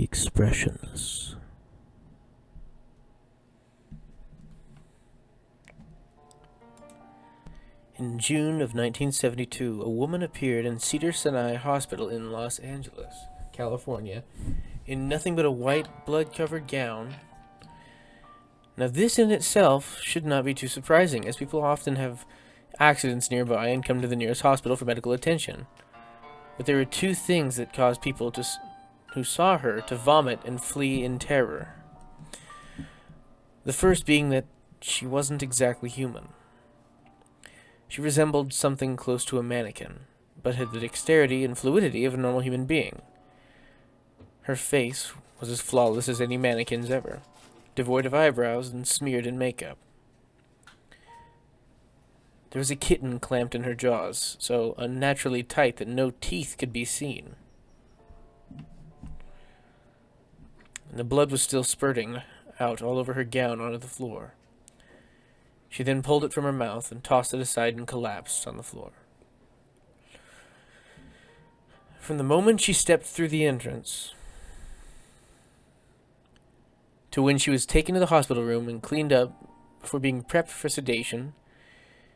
The expressionless. In June of 1972, a woman appeared in Cedars-Sinai Hospital in Los Angeles, California, in nothing but a white, blood-covered gown. Now, this in itself should not be too surprising, as people often have accidents nearby and come to the nearest hospital for medical attention. But there were two things that caused people who saw her to vomit and flee in terror. The first being that she wasn't exactly human. She resembled something close to a mannequin, but had the dexterity and fluidity of a normal human being. Her face was as flawless as any mannequin's ever, devoid of eyebrows and smeared in makeup. There was a kitten clamped in her jaws, so unnaturally tight that no teeth could be seen. And the blood was still spurting out all over her gown onto the floor. She then pulled it from her mouth and tossed it aside and collapsed on the floor. From the moment she stepped through the entrance to when she was taken to the hospital room and cleaned up before being prepped for sedation,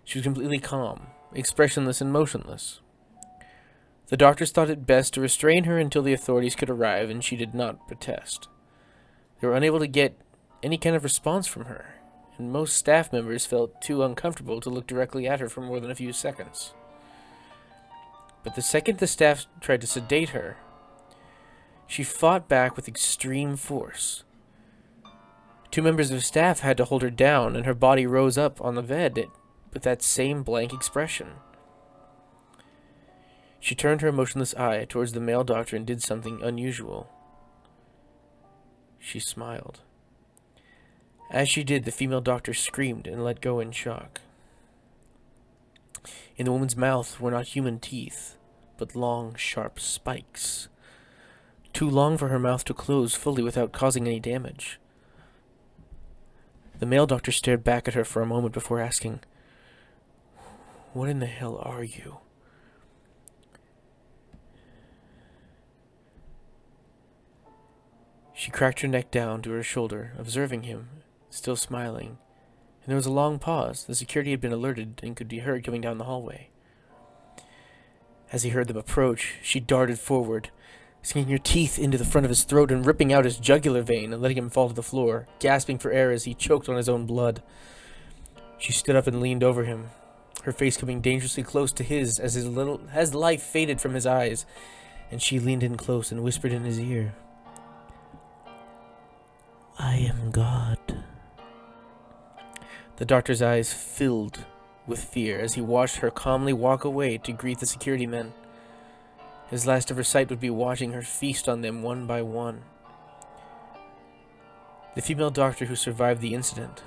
she was completely calm, expressionless, and motionless. The doctors thought it best to restrain her until the authorities could arrive, and she did not protest. They were unable to get any kind of response from her, and most staff members felt too uncomfortable to look directly at her for more than a few seconds. But the second the staff tried to sedate her, she fought back with extreme force. Two members of staff had to hold her down, and her body rose up on the bed with that same blank expression. She turned her emotionless eye towards the male doctor and did something unusual. She smiled. As she did, the female doctor screamed and let go in shock. In the woman's mouth were not human teeth, but long, sharp spikes. Too long for her mouth to close fully without causing any damage. The male doctor stared back at her for a moment before asking, "What in the hell are you?" She cracked her neck down to her shoulder, observing him, still smiling, and there was a long pause. The security had been alerted and could be heard coming down the hallway. As he heard them approach, she darted forward, sinking her teeth into the front of his throat and ripping out his jugular vein and letting him fall to the floor, gasping for air as he choked on his own blood. She stood up and leaned over him, her face coming dangerously close to his as life faded from his eyes, and she leaned in close and whispered in his ear, "I am God." The doctor's eyes filled with fear as he watched her calmly walk away to greet the security men. His last ever sight would be watching her feast on them one by one. The female doctor who survived the incident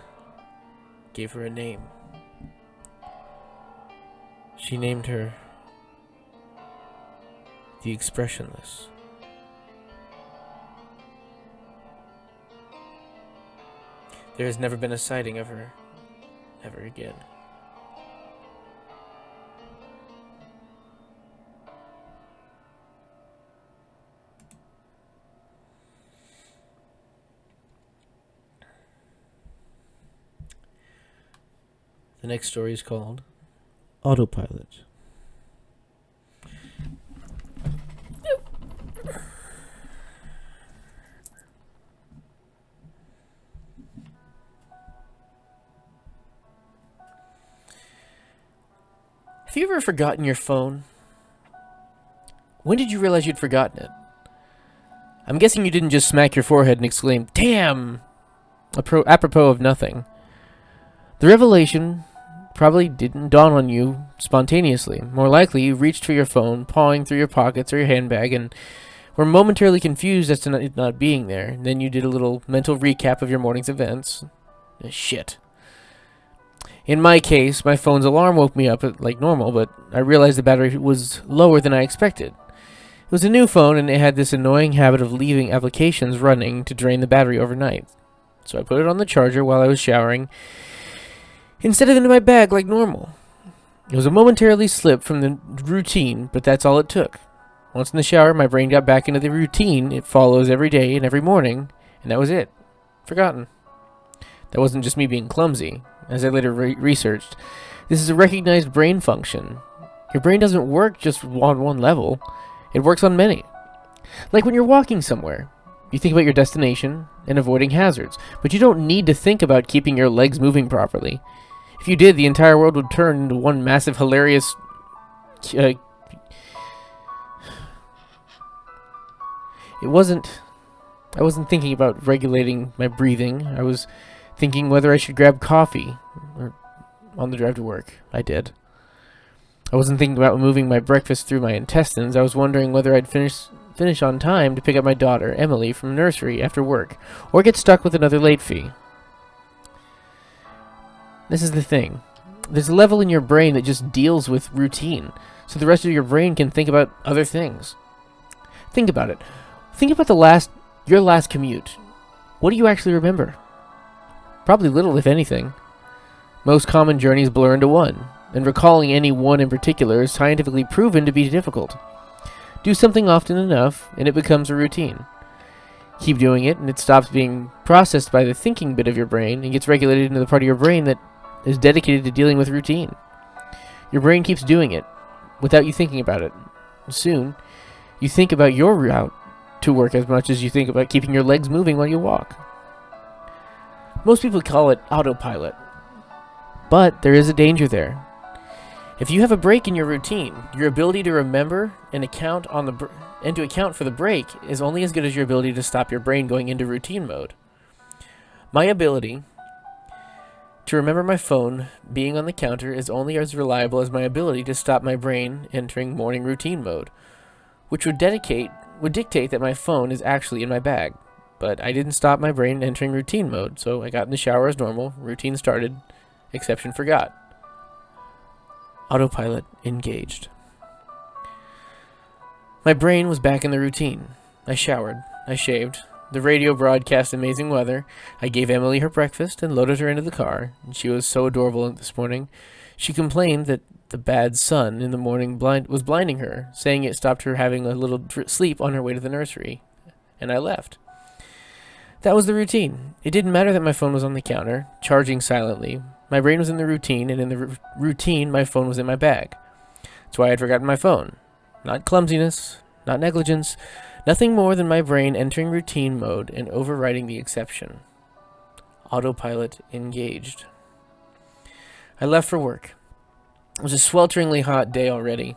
gave her a name. She named her the Expressionless. There has never been a sighting of her ever again. The next story is called Autopilot. Have you ever forgotten your phone? When did you realize you'd forgotten it? I'm guessing you didn't just smack your forehead and exclaim, "Damn!" apropos of nothing. The revelation probably didn't dawn on you spontaneously. More likely, you reached for your phone, pawing through your pockets or your handbag, and were momentarily confused as to it not being there. Then you did a little mental recap of your morning's events. Shit. In my case, my phone's alarm woke me up like normal, but I realized the battery was lower than I expected. It was a new phone, and it had this annoying habit of leaving applications running to drain the battery overnight. So I put it on the charger while I was showering, instead of into my bag like normal. It was a momentarily slip from the routine, but that's all it took. Once in the shower, my brain got back into the routine it follows every day and every morning, and that was it. Forgotten. That wasn't just me being clumsy. As I later researched, this is a recognized brain function. Your brain doesn't work just on one level. It works on many. Like when you're walking somewhere, you think about your destination and avoiding hazards, but you don't need to think about keeping your legs moving properly. If you did, the entire world would turn into one massive, hilarious... I wasn't thinking about regulating my breathing. I was thinking whether I should grab coffee on the drive to work. I did. I wasn't thinking about moving my breakfast through my intestines. I was wondering whether I'd finish on time to pick up my daughter, Emily, from nursery after work, or get stuck with another late fee. This is the thing. There's a level in your brain that just deals with routine, so the rest of your brain can think about other things. Think about it. Think about your last commute. What do you actually remember? Probably little, if anything. Most common journeys blur into one, and recalling any one in particular is scientifically proven to be difficult. Do something often enough, and it becomes a routine. Keep doing it, and it stops being processed by the thinking bit of your brain and gets regulated into the part of your brain that is dedicated to dealing with routine. Your brain keeps doing it without you thinking about it. Soon, you think about your route to work as much as you think about keeping your legs moving while you walk. Most people call it autopilot, but there is a danger there. If you have a break in your routine, your ability to remember and account for the break is only as good as your ability to stop your brain going into routine mode. My ability to remember my phone being on the counter is only as reliable as my ability to stop my brain entering morning routine mode, which would dictate that my phone is actually in my bag. But I didn't stop my brain entering routine mode, so I got in the shower as normal, routine started, exception forgot. Autopilot engaged. My brain was back in the routine. I showered. I shaved. The radio broadcast amazing weather. I gave Emily her breakfast and loaded her into the car. She was so adorable this morning. She complained that the bad sun in the morning was blinding her, saying it stopped her having a little sleep on her way to the nursery. And I left. That was the routine. It didn't matter that my phone was on the counter, charging silently. My brain was in the routine, and in the routine, my phone was in my bag. That's why I had forgotten my phone. Not clumsiness, not negligence, nothing more than my brain entering routine mode and overriding the exception. Autopilot engaged. I left for work. It was a swelteringly hot day already.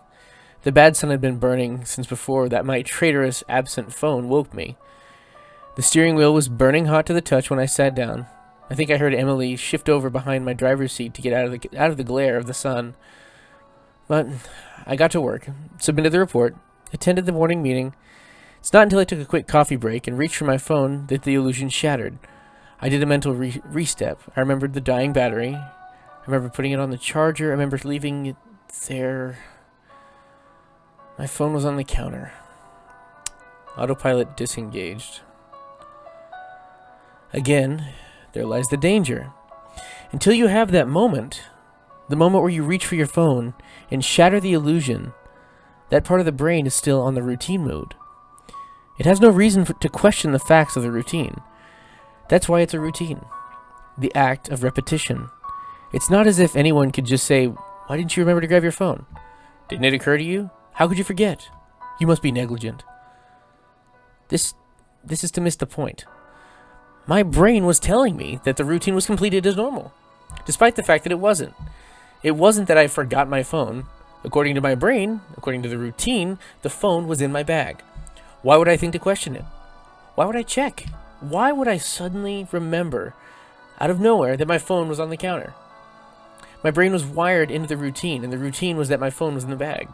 The bad sun had been burning since before that my traitorous absent phone woke me. The steering wheel was burning hot to the touch when I sat down. I think I heard Emily shift over behind my driver's seat to get out of the glare of the sun. But I got to work, submitted the report, attended the morning meeting. It's not until I took a quick coffee break and reached for my phone that the illusion shattered. I did a mental re-step. I remembered the dying battery. I remember putting it on the charger. I remember leaving it there. My phone was on the counter. Autopilot disengaged. Again, there lies the danger. Until you have that moment, the moment where you reach for your phone and shatter the illusion, that part of the brain is still on the routine mode. It has no reason to question the facts of the routine. That's why it's a routine. The act of repetition. It's not as if anyone could just say, "Why didn't you remember to grab your phone? Didn't it occur to you? How could you forget? You must be negligent." This is to miss the point. My brain was telling me that the routine was completed as normal, despite the fact that it wasn't. It wasn't that I forgot my phone. According to my brain, according to the routine, the phone was in my bag. Why would I think to question it? Why would I check? Why would I suddenly remember, out of nowhere, that my phone was on the counter? My brain was wired into the routine, and the routine was that my phone was in the bag.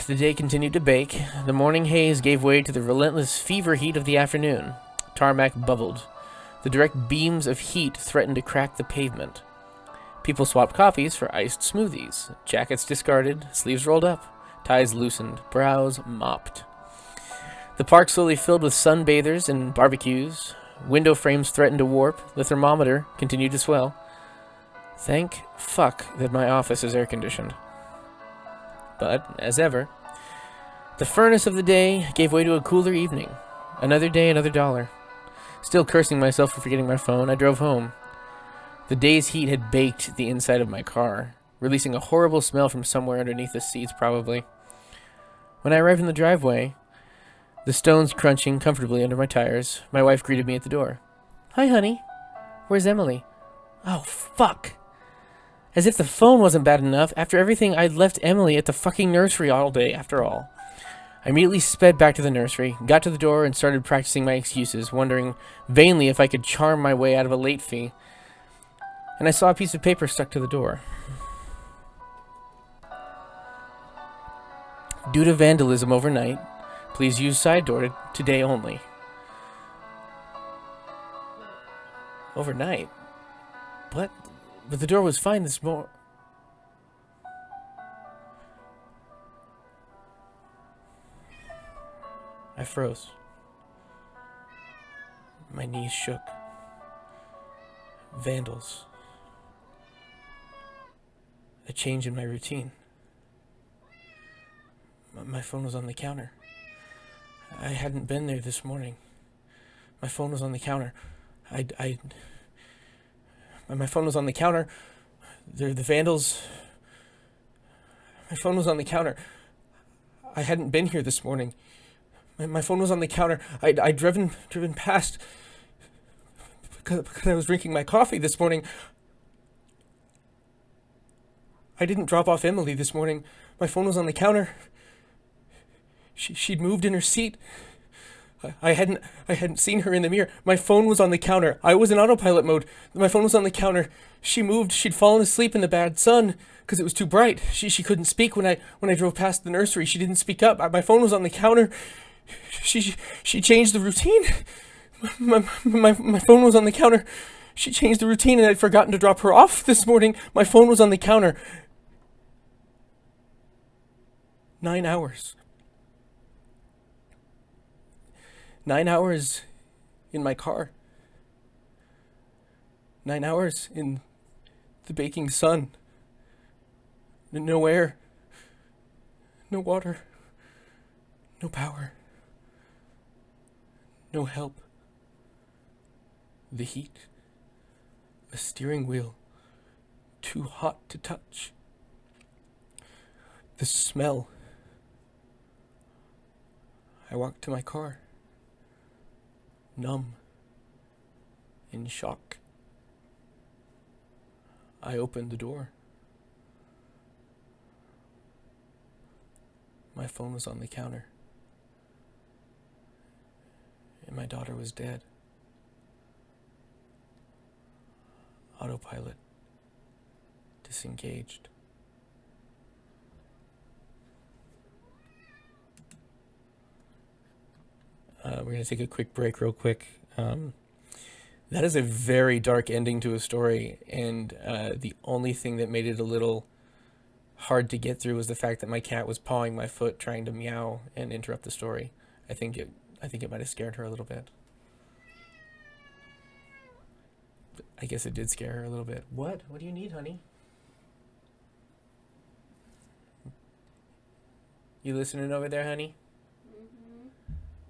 The day continued to bake. The morning haze gave way to the relentless fever heat of the afternoon. Tarmac bubbled. The direct beams of heat threatened to crack the pavement. People swapped coffees for iced smoothies. Jackets discarded, sleeves rolled up, ties loosened, brows mopped. The park slowly filled with sunbathers and barbecues. Window frames threatened to warp. The thermometer continued to swell. Thank fuck that my office is air-conditioned. But, as ever, The furnace of the day gave way to a cooler evening. Another day, another dollar. Still cursing myself for forgetting my phone, I drove home. The day's heat had baked the inside of my car, releasing a horrible smell from somewhere underneath the seats, probably. When I arrived in the driveway, the stones crunching comfortably under my tires, my wife greeted me at the door. "Hi, honey. Where's Emily?" Oh, fuck. As if the phone wasn't bad enough, after everything, I'd left Emily at the fucking nursery all day, after all. I immediately sped back to the nursery, got to the door, and started practicing my excuses, wondering vainly if I could charm my way out of a late fee. And I saw a piece of paper stuck to the door. Due to vandalism overnight, please use side door today only. Overnight? What? But the door was fine this morning. I froze. My knees shook. Vandals. A change in my routine. My phone was on the counter. I hadn't been there this morning. My phone was on the counter. My phone was on the counter. The vandals. My phone was on the counter. I hadn't been here this morning. My phone was on the counter. I'd driven past because I was drinking my coffee this morning. I didn't drop off Emily this morning. My phone was on the counter. She'd moved in her seat. I hadn't seen her in the mirror. My phone was on the counter. I was in autopilot mode. My phone was on the counter. She moved. She'd fallen asleep in the bad sun because it was too bright. She couldn't speak when I drove past the nursery. She didn't speak up. My phone was on the counter. She changed the routine. My phone was on the counter. She changed the routine and I'd forgotten to drop her off this morning. My phone was on the counter. 9 hours. 9 hours in my car. 9 hours in the baking sun. No air. No water. No power. No help. The heat. A steering wheel. Too hot to touch. The smell. I walked to my car. Numb. In shock. I opened the door. My phone was on the counter. And my daughter was dead. Autopilot. Disengaged. We're going to take a quick break real quick. That is a very dark ending to a story, and the only thing that made it a little hard to get through was the fact that my cat was pawing my foot trying to meow and interrupt the story. I think it might have scared her a little bit. I guess it did scare her a little bit. What? What do you need, honey? You listening over there, honey?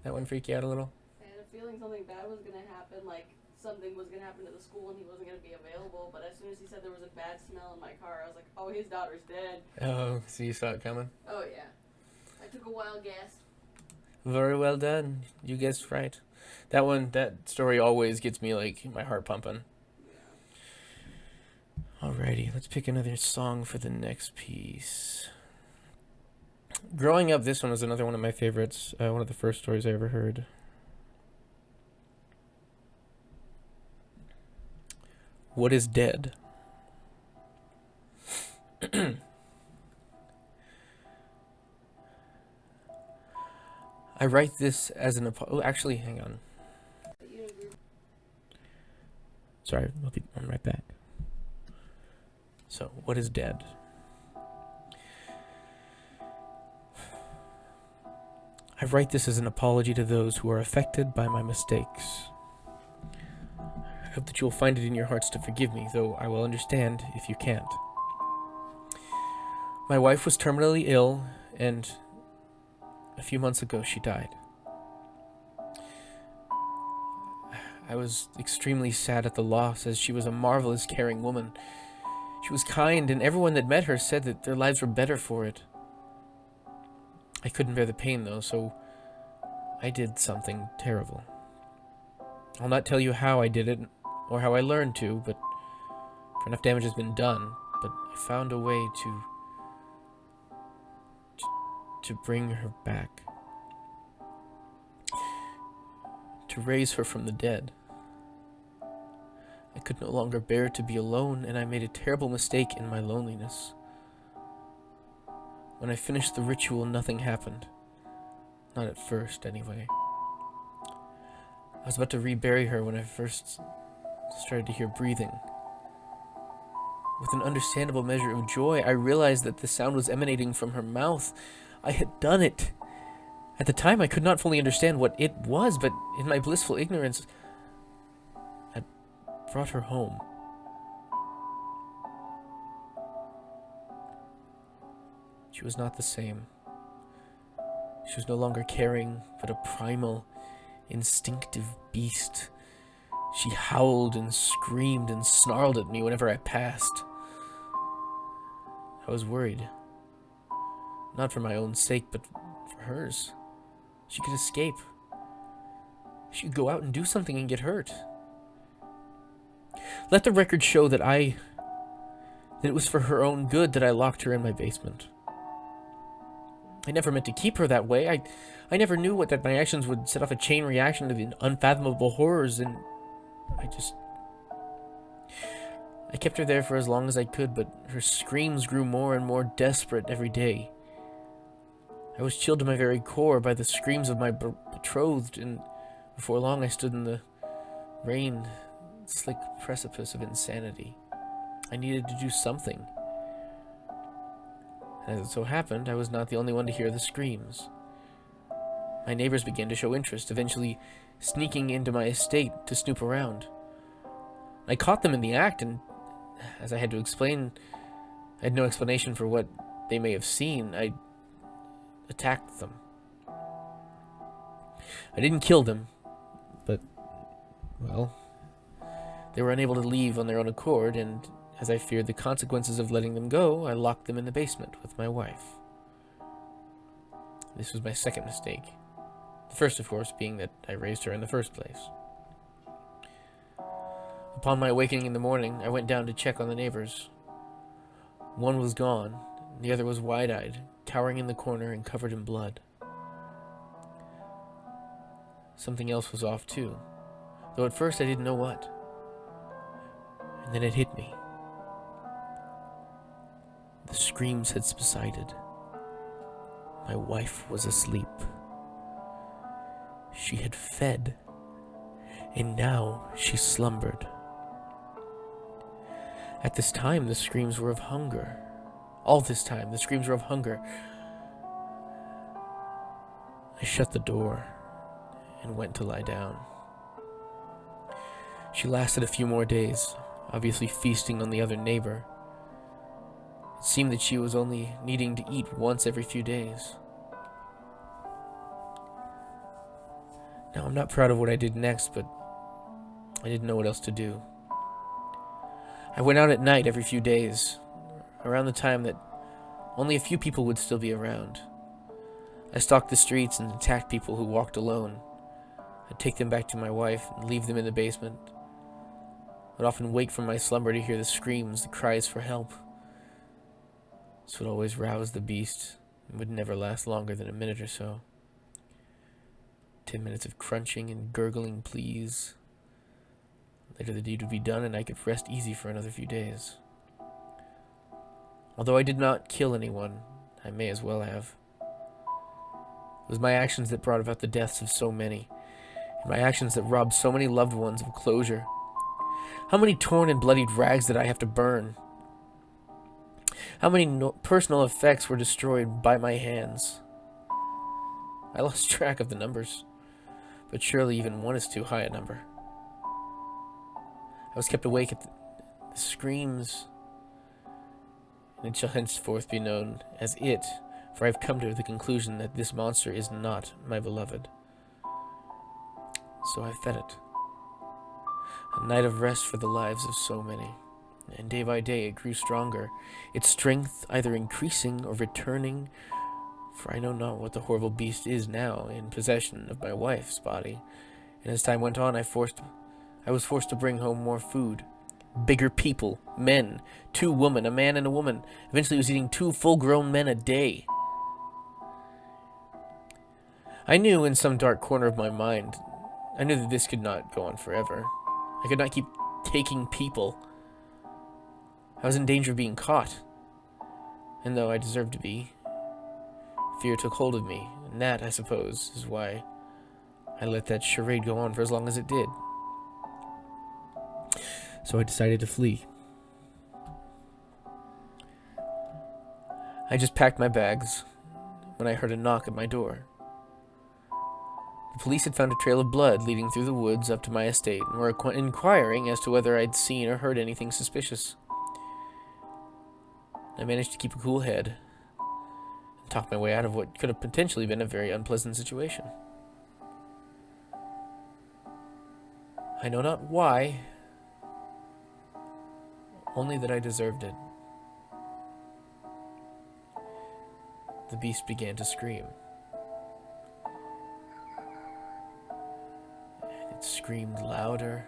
That one freak you out a little? I had a feeling something bad was going to happen, like something was going to happen to the school and he wasn't going to be available, but as soon as he said there was a bad smell in my car, I was like, oh, his daughter's dead. Oh, so you saw it coming? Oh, yeah. I took a wild guess. Very well done. You guessed right. That story always gets me, like, my heart pumping. Yeah. Alrighty, let's pick another song for the next piece. Growing up, this one was another one of my favorites. One of the first stories I ever heard. What is dead? I write this as an actually, hang on. Sorry, I'm right back. So, what is dead? I write this as an apology to those who are affected by my mistakes. I hope that you will find it in your hearts to forgive me, though I will understand if you can't. My wife was terminally ill, and A few months ago, she died. I was extremely sad at the loss, as she was a marvelous, caring woman. She was kind, and everyone that met her said that their lives were better for it. I couldn't bear the pain, though, so I did something terrible. I'll not tell you how I did it, or how I learned to, but enough damage has been done. But I found a way to bring her back. To raise her from the dead. I could no longer bear to be alone, and I made a terrible mistake in my loneliness. When I finished the ritual, nothing happened. Not at first, anyway. I was about to rebury her when I first started to hear breathing. With an understandable measure of joy, I realized that the sound was emanating from her mouth. I had done it. At the time, I could not fully understand what it was, but in my blissful ignorance, I brought her home. She was not the same. She was no longer caring, but a primal, instinctive beast. She howled and screamed and snarled at me whenever I passed. I was worried. Not for my own sake, but for hers. She could escape. She could go out and do something and get hurt. Let the record show that it was for her own good that I locked her in my basement. I never meant to keep her that way. I never knew that my actions would set off a chain reaction of unfathomable horrors, and I kept her there for as long as I could, but her screams grew more and more desperate every day. I was chilled to my very core by the screams of my betrothed, and before long I stood in the rain-slick precipice of insanity. I needed to do something. And as it so happened, I was not the only one to hear the screams. My neighbors began to show interest, eventually sneaking into my estate to snoop around. I caught them in the act, and as I had no explanation for what they may have seen. I attacked them. I didn't kill them, but, well, they were unable to leave on their own accord, and as I feared the consequences of letting them go, I locked them in the basement with my wife. This was my second mistake. The first, of course, being that I raised her in the first place. Upon my awakening in the morning, I went down to check on the neighbors. One was gone, and the other was wide-eyed, cowering in the corner and covered in blood. Something else was off, too, though at first I didn't know what. And then it hit me. The screams had subsided. My wife was asleep. She had fed, and now she slumbered. At this time, the screams were of hunger. All this time, the screams were of hunger. I shut the door and went to lie down. She lasted a few more days, obviously feasting on the other neighbor. It seemed that she was only needing to eat once every few days. Now, I'm not proud of what I did next, but I didn't know what else to do. I went out at night every few days, around the time that only a few people would still be around. I stalked the streets and attacked people who walked alone. I'd take them back to my wife and leave them in the basement. I'd often wake from my slumber to hear the screams, the cries for help. This would always rouse the beast and would never last longer than a minute or so. 10 minutes of crunching and gurgling pleas. Later the deed would be done and I could rest easy for another few days. Although I did not kill anyone, I may as well have. It was my actions that brought about the deaths of so many, and my actions that robbed so many loved ones of closure. How many torn and bloodied rags did I have to burn? How many personal effects were destroyed by my hands? I lost track of the numbers, but surely even one is too high a number. I was kept awake at the screams, and it shall henceforth be known as it for I've come to the conclusion that this monster is not my beloved. So I fed it. A night of rest for the lives of so many. And day by day it grew stronger, its strength either increasing or returning, for I know not what the horrible beast is now in possession of my wife's body. And as time went on, I was forced to bring home more food. Bigger people, men, 2 women, a man and a woman. Eventually I was eating 2 full-grown men a day. I knew in some dark corner of my mind, I knew that this could not go on forever. I could not keep taking people. I was in danger of being caught. And though I deserved to be, fear took hold of me, and that, I suppose, is why I let that charade go on for as long as it did. So I decided to flee. I just packed my bags when I heard a knock at my door. The police had found a trail of blood leading through the woods up to my estate and were inquiring as to whether I'd seen or heard anything suspicious. I managed to keep a cool head and talk my way out of what could have potentially been a very unpleasant situation. I know not why, only that I deserved it. The beast began to scream. It screamed louder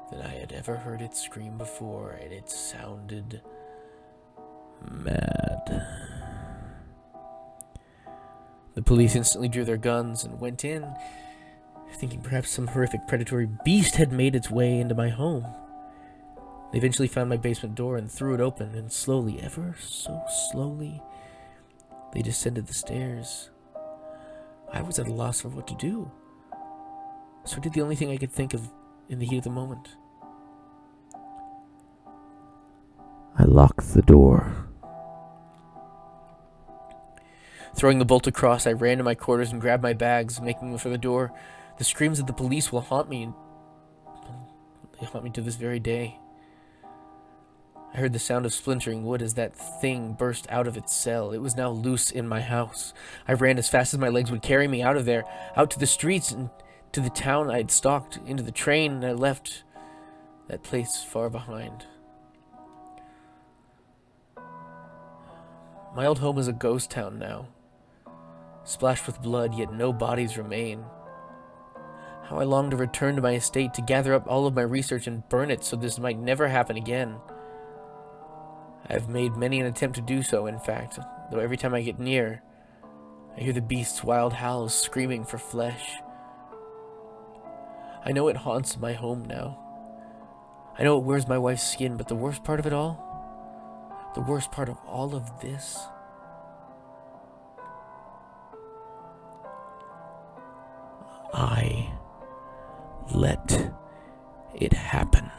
than I had ever heard it scream before, and it sounded mad. The police instantly drew their guns and went in, thinking perhaps some horrific predatory beast had made its way into my home. They eventually found my basement door and threw it open, and slowly, ever so slowly, they descended the stairs. I was at a loss for what to do, so I did the only thing I could think of in the heat of the moment. I locked the door. Throwing the bolt across, I ran to my quarters and grabbed my bags, making for the door. The screams of the police will haunt me. They haunt me to this very day. I heard the sound of splintering wood as that thing burst out of its cell. It was now loose in my house. I ran as fast as my legs would carry me out of there, out to the streets and to the town I had stalked, into the train, and I left that place far behind. My old home is a ghost town now, splashed with blood, yet no bodies remain. How I long to return to my estate, to gather up all of my research and burn it so this might never happen again. I have made many an attempt to do so, in fact, though every time I get near, I hear the beast's wild howls screaming for flesh. I know it haunts my home now. I know it wears my wife's skin, but the worst part of it all, the worst part of all of this, I let it happen.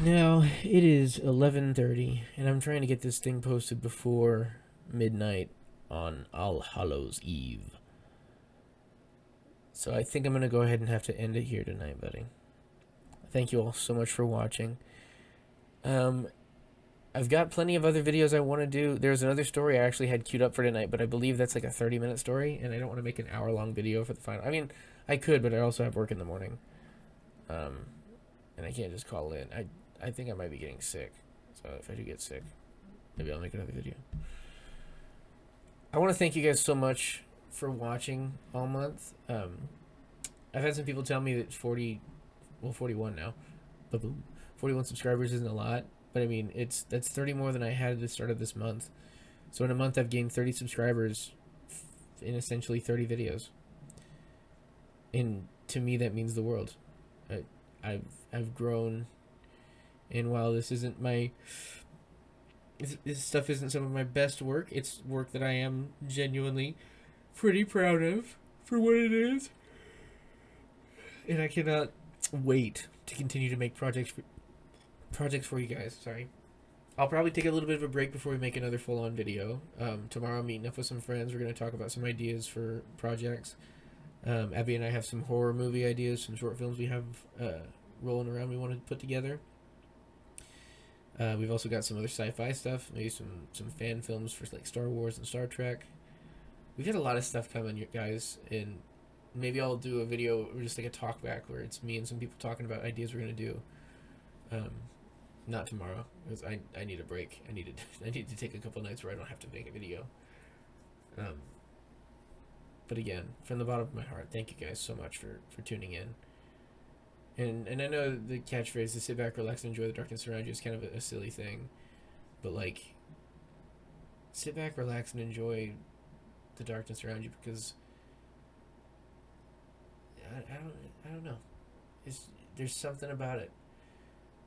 Now, it is 11:30, and I'm trying to get this thing posted before midnight on All Hallows Eve. So I think I'm going to go ahead and have to end it here tonight, buddy. Thank you all so much for watching. I've got plenty of other videos I want to do. There's another story I actually had queued up for tonight, but I believe that's like a 30-minute story, and I don't want to make an hour-long video for the final. I mean, I could, but I also have work in the morning. And I can't just call in. I think I might be getting sick. So if I do get sick, maybe I'll make another video. I want to thank you guys so much for watching all month. I've had some people tell me that 41 now. 41 subscribers isn't a lot, but I mean, that's 30 more than I had at the start of this month. So in a month, I've gained 30 subscribers in essentially 30 videos. And to me, that means the world. I've grown And while this isn't my this stuff isn't some of my best work, it's work that I am genuinely pretty proud of for what it is. And I cannot wait to continue to make projects for you guys. Sorry. I'll probably take a little bit of a break before we make another full-on video. Tomorrow I'm meeting up with some friends. We're going to talk about some ideas for projects. Abby and I have some horror movie ideas, some short films we have rolling around we want to put together. We've also got some other sci-fi stuff, maybe some fan films for like Star Wars and Star Trek. We've got a lot of stuff coming, guys, and maybe I'll do a video or just like a talk back where it's me and some people talking about ideas we're going to do. Not tomorrow, because I need a break. I need to take a couple nights where I don't have to make a video. But again, from the bottom of my heart, thank you guys so much for tuning in. And I know the catchphrase to sit back, relax, and enjoy the darkness around you is kind of a silly thing, but like, sit back, relax, and enjoy the darkness around you, because I don't know. There's something about it.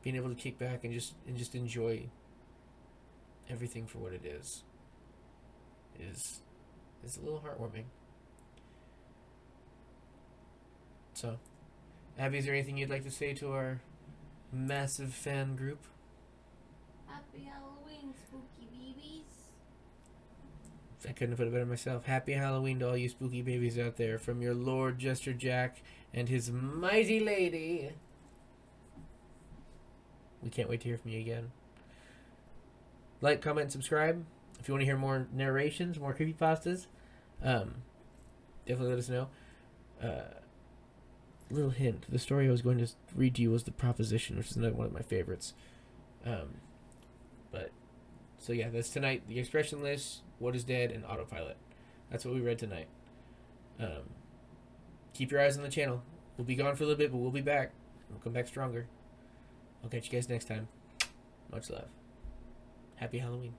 Being able to kick back and just enjoy everything for what it is a little heartwarming. So, Abby, is there anything you'd like to say to our massive fan group? Happy Halloween, spooky babies. I couldn't have put it better myself. Happy Halloween to all you spooky babies out there, from your Lord Jester Jack and his mighty lady. We can't wait to hear from you again. Like, comment, and subscribe. If you want to hear more narrations, more creepypastas, definitely let us know. Little hint, the story I was going to read to you was The Proposition, which is another one of my favorites. So yeah, that's tonight. The Expressionless, What is Dead, and Autopilot. That's what we read tonight. Keep your eyes on the channel. We'll be gone for a little bit, but we'll be back. We'll come back stronger. I'll catch you guys next time. Much love. Happy Halloween.